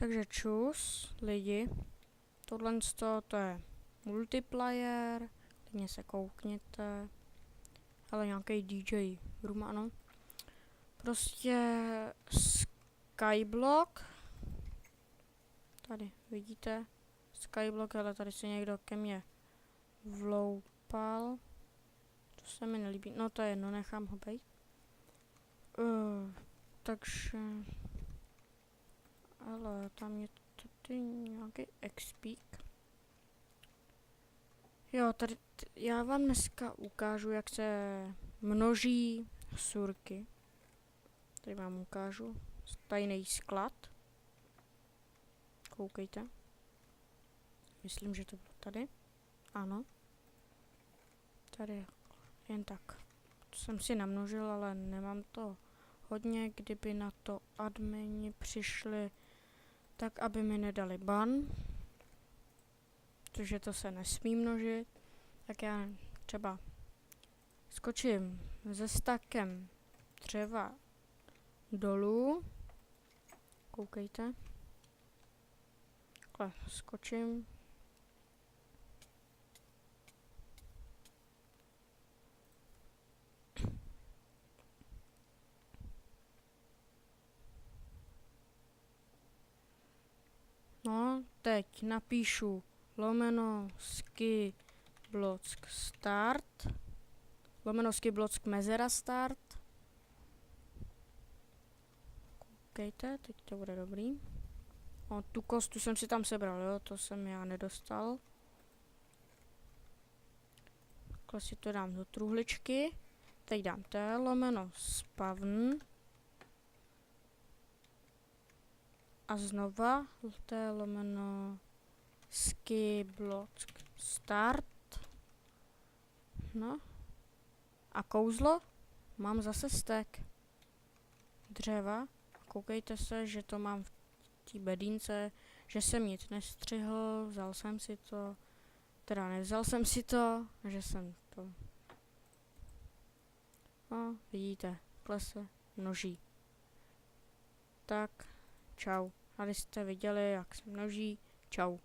Takže čus, lidi. Tohle to je multiplayer, klidně se koukněte. Ale nějaký DJ room, ano. Prostě Skyblock. Tady vidíte Skyblock, ale tady se někdo ke mně vloupal. To se mi nelíbí. No to je jedno, nechám ho bejt. Takže... Ale tam je tady nějaký expík. Jo, tady já vám dneska ukážu, jak se množí surky. Tady vám ukážu. Tajný sklad. Koukejte. Myslím, že to bylo tady. Ano. Tady jen tak. To jsem si namnožil, ale nemám to hodně. Kdyby na to admini přišli, tak aby mi nedali ban. Protože to se nesmí množit. Tak já třeba skočím se stakem dřeva dolů. Koukejte. Takhle skočím. No, teď napíšu lomeno skyblock start. Lomeno skyblock mezera start. Koukejte, teď to bude dobrý. O, tu kostu jsem si tam sebral, jo, to jsem já nedostal. Takhle si to dám do truhličky. Teď dám T lomeno spawn. A znova T lomeno skyblock start. No. A kouzlo? Mám zase stack dřeva. Koukejte se, že to mám v té bedínce, že jsem nic nestřihl, vzal jsem si to, teda nevzal jsem si to, že jsem to... No, vidíte, klese množí. Tak, čau. A když jste viděli, jak se množí, čau.